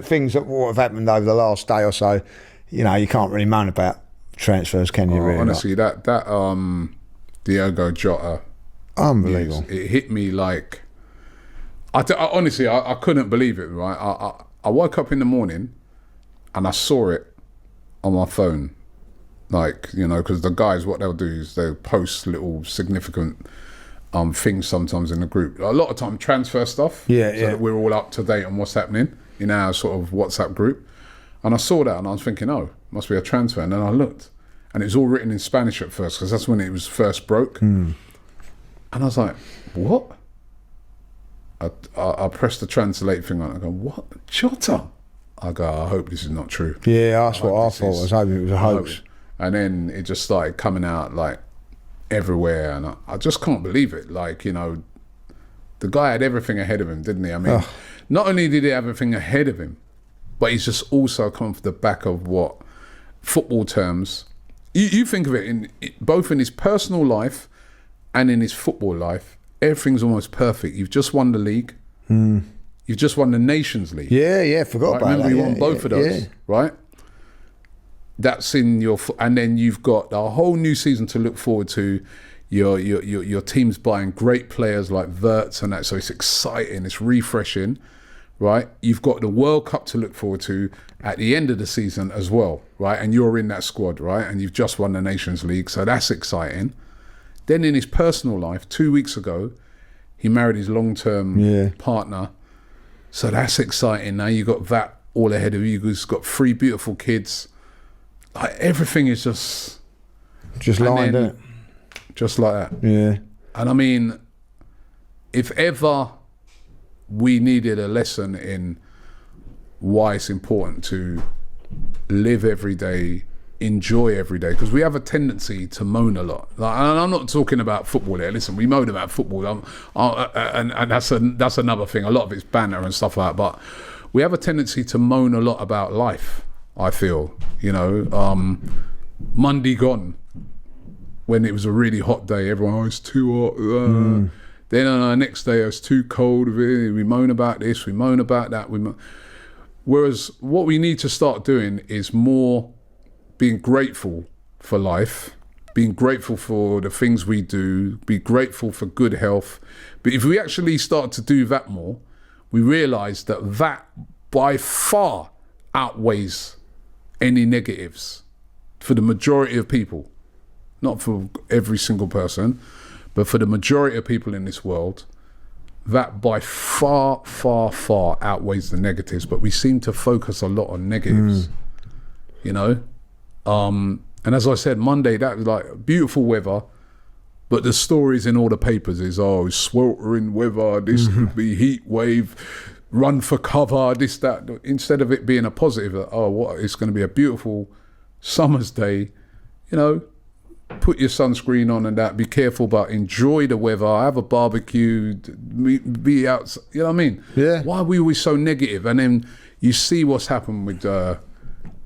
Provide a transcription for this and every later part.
things that have happened over the last day or so, you know, you can't really moan about transfers, can you? Really? Honestly, that Diogo Jota, unbelievable. It hit me like, honestly, I couldn't believe it. Right, I woke up in the morning and I saw it on my phone, like, you know, because the guys, what they'll do is they'll post little significant things sometimes in the group. A lot of time transfer stuff, so that we're all up to date on what's happening in our sort of WhatsApp group. And I saw that and I was thinking, oh, must be a transfer. And then I looked and it was all written in Spanish at first because that's when it was first broke. And I was like, what? I pressed the translate thing on. I go, what? Jota? I go, I hope this is not true. Yeah, that's what I thought. I was hoping it was a hoax. And then it just started coming out like everywhere, and I just can't believe it. Like, you know, the guy had everything ahead of him, didn't he? I mean, not only did he have everything ahead of him, but he's just also come off the back of what football terms. You think of it both in his personal life and in his football life. Everything's almost perfect. You've just won the league. You've just won the Nations League. Yeah, forgot about that. Remember, you won both of those, right? That's in your, and then you've got a whole new season to look forward to. Your team's buying great players like Wirtz and that, so it's exciting, it's refreshing, right? You've got the World Cup to look forward to at the end of the season as well, right? And you're in that squad, right? And you've just won the Nations League, so that's exciting. Then in his personal life, 2 weeks ago, he married his long-term partner. So that's exciting. Now you got that all ahead of you. You've got 3 beautiful kids. Like, everything is just lined up. Just like that. Yeah. And I mean, if ever we needed a lesson in why it's important to live every day, enjoy every day, because we have a tendency to moan a lot. Like, and I'm not talking about football here. Listen, we moan about football, and that's another thing. A lot of it's banter and stuff like that. But we have a tendency to moan a lot about life. I feel, you know, Monday gone, when it was a really hot day, everyone, oh, it's too hot. Then on the next day, it's too cold. We moan about this, we moan about that. Whereas what we need to start doing is more being grateful for life, being grateful for the things we do, be grateful for good health. But if we actually start to do that more, we realise that by far outweighs any negatives for the majority of people. Not for every single person, but for the majority of people in this world, that by far, far, far outweighs the negatives. But we seem to focus a lot on negatives, you know? And as I said, Monday, that was like beautiful weather, but the stories in all the papers is, oh, sweltering weather, this could be heat wave, run for cover, this, that. Instead of it being a positive, it's going to be a beautiful summer's day, you know, put your sunscreen on and that, be careful, but enjoy the weather, have a barbecue, be out, you know what I mean? Yeah. Why are we always so negative? And then you see what's happened with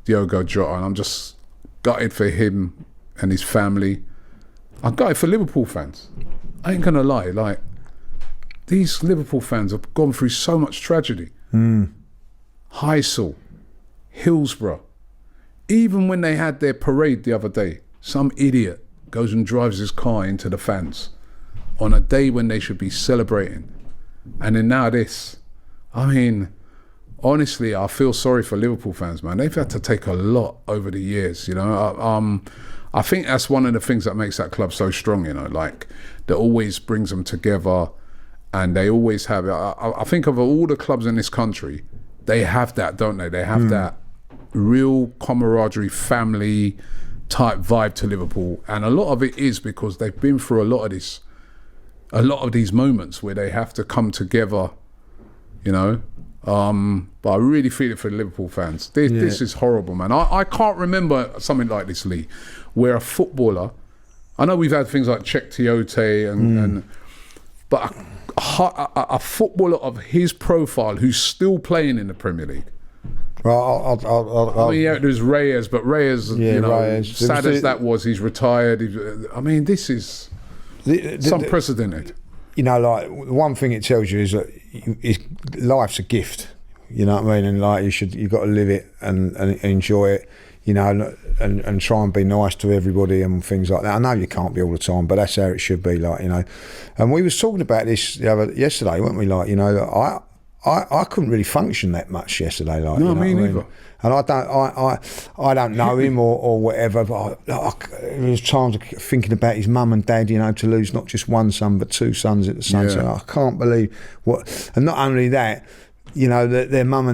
Diogo Jota, and I'm just gutted for him and his family. I'm gutted for Liverpool fans. I ain't gonna lie, like, these Liverpool fans have gone through so much tragedy. Heysel, Hillsborough, even when they had their parade the other day, some idiot goes and drives his car into the fans on a day when they should be celebrating. And then now this. I mean, honestly, I feel sorry for Liverpool fans, man. They've had to take a lot over the years, you know. I think that's one of the things that makes that club so strong, you know, like, that always brings them together, and they always have, I think of all the clubs in this country, they have that, don't they? They have that real camaraderie, family type vibe to Liverpool, and a lot of it is because they've been through a lot of these moments where they have to come together, you know. But I really feel it for the Liverpool fans. This is horrible, man. I can't remember something like this, Lee, where a footballer, I know we've had things like Czech Tiote but a footballer of his profile who's still playing in the Premier League. Well, there's Reyes, but Reyes, you know, Reyes. Sad as that was, he's retired. I mean, this is unprecedented. You know, like, one thing it tells you is that life's a gift. You know what I mean? And like you've got to live it and enjoy it. You know, and try and be nice to everybody and things like that. I know you can't be all the time, but that's how it should be. Like, you know, and we was talking about this yesterday, weren't we? Like, you know, I couldn't really function that much yesterday. Like, No, you know me what I neither. mean? And I don't know him or whatever. But there was times thinking about his mum and dad. You know, to lose not just one son but two sons at the same time. I can't believe what. And not only that, you know, their mum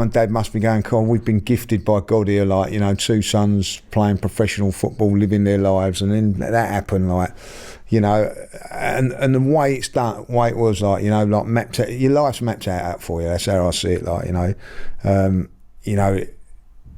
and dad must be going, "God, we've been gifted by God here, like, you know, two sons playing professional football, living their lives," and then that happened, like, you know, and the way it's done, way it was, like, you know, like mapped out, your life's mapped out for you. That's how I see it, like, you know,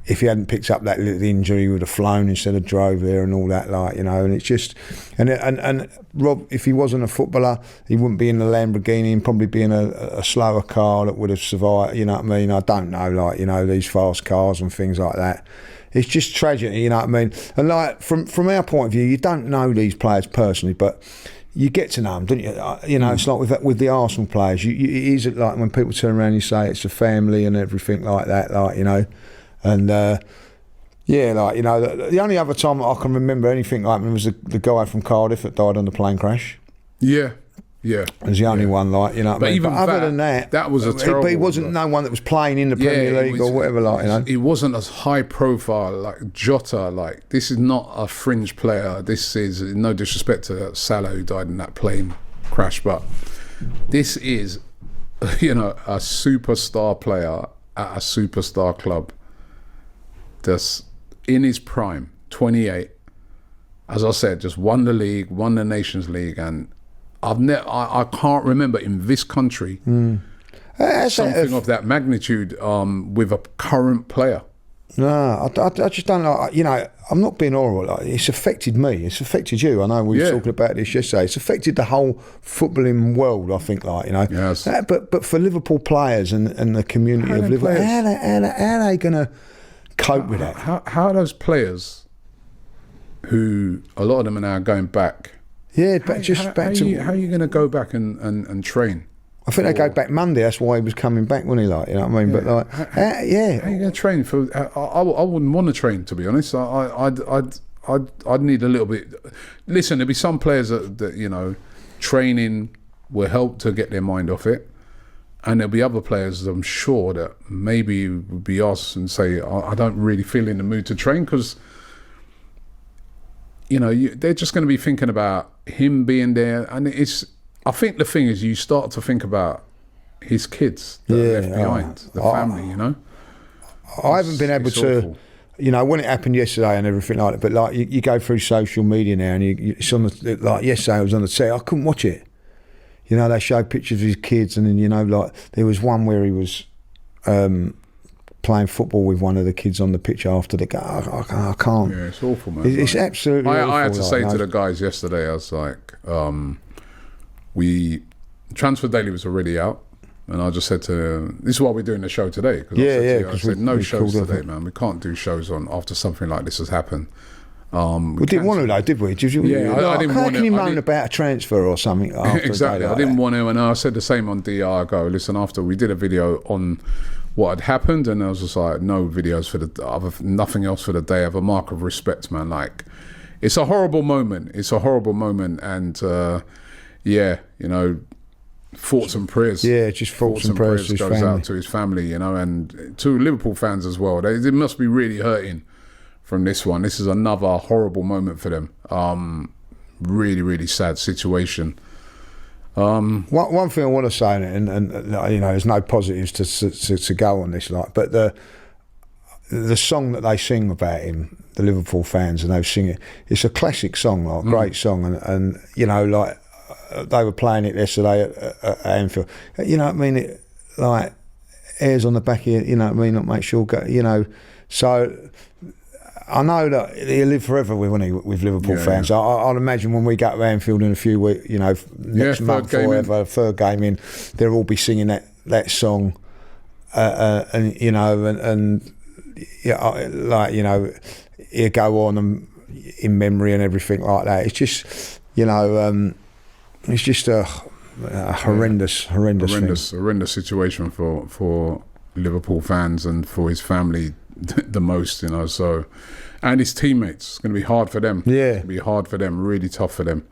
if he hadn't picked up that little injury, he would have flown instead of drove there and all that, like, you know. And it's just, and Rob, if he wasn't a footballer, he wouldn't be in the Lamborghini. He'd probably be in a slower car that would have survived. You know what I mean? I don't know, like, you know, these fast cars and things like that. It's just tragic, you know what I mean? And like from our point of view, you don't know these players personally, but you get to know them, don't you? You know, it's like with the Arsenal players. It is like when people turn around and you say it's a family and everything like that, like, you know. And yeah, like, you know, the only other time I can remember anything like that was the guy from Cardiff that died on the plane crash. Yeah. It was the only one, like, you know what I mean? Even but other than that was a terrible. But he wasn't no one that was playing in the Premier League or whatever, like, you know. It wasn't as high profile like Jota. Like, this is not a fringe player. This is, no disrespect to Salah who died in that plane crash, but this is, you know, a superstar player at a superstar club. That's in his prime, 28. As I said, just won the league, won the Nations League, and I can't remember in this country something of that magnitude with a current player. No, I just don't like, you know, I'm not being horrible. Like, it's affected me. It's affected you. I know we were talking about this yesterday. It's affected the whole footballing world, I think, like, you know. Yes. But for Liverpool players and the community of Liverpool, how are they going to cope with that? How are those players, who a lot of them are now going back? Yeah, but how are you going to go back and train? I think they go back Monday. That's why he was coming back, wasn't he? Like, you know what I mean? Yeah. But like, how are you going to train for? I wouldn't want to train, to be honest. I'd need a little bit. Listen, there'll be some players that you know, training will help to get their mind off it, and there'll be other players, I'm sure, that maybe would be asked and say, I don't really feel in the mood to train, because, you know, they're just going to be thinking about him being there, and I think the thing is, you start to think about his kids that are left behind, the family, you know. I haven't been able to, awful. You know, when it happened yesterday and everything like that, but like you go through social media now and it's on the, like yesterday I was on the set, I couldn't watch it. You know, they showed pictures of his kids, and then, you know, like there was one where he was playing football with one of the kids on the pitch after the game. I can't. Yeah, it's awful, man. It's absolutely awful. I had to say to the guys yesterday, I was like, Transfer Daily was already out, and I just said to them, this is why we're doing the show today. I said no shows today, man. We can't do shows on after something like this has happened. We didn't want to, though, did we? I didn't want to. How can you moan about a transfer or something? Exactly. I didn't want to, and I said the same on DR. I go, listen, after we did a video on what had happened, and I was just like, no videos for nothing else for the day. Of a mark of respect, man. Like, it's a horrible moment. And yeah, you know, thoughts and prayers. Yeah, just thoughts and prayers to his goes out to his family, you know, and to Liverpool fans as well. They must be really hurting from this one. This is another horrible moment for them. Really, really sad situation. One thing I want to say, and you know, there's no positives to go on this, like, but the song that they sing about him, the Liverpool fans, and they sing it. It's a classic song, like, great song, and you know, like, they were playing it yesterday at Anfield. You know what I mean? It, like, hairs on the back of your, you know what I mean? Not make sure, you know. So I know that he'll live forever with Liverpool fans. Yeah. I'd imagine when we go to Anfield in a few weeks, you know, next month or whatever, third game in, they'll all be singing that song, and you know, and yeah, like, you know, he'll go on and in memory and everything like that. It's just, you know. It's just a horrendous thing. Horrendous situation for Liverpool fans and for his family the most, you know. So, and his teammates, it's going to be hard for them. Yeah, it's going to be hard for them, really tough for them.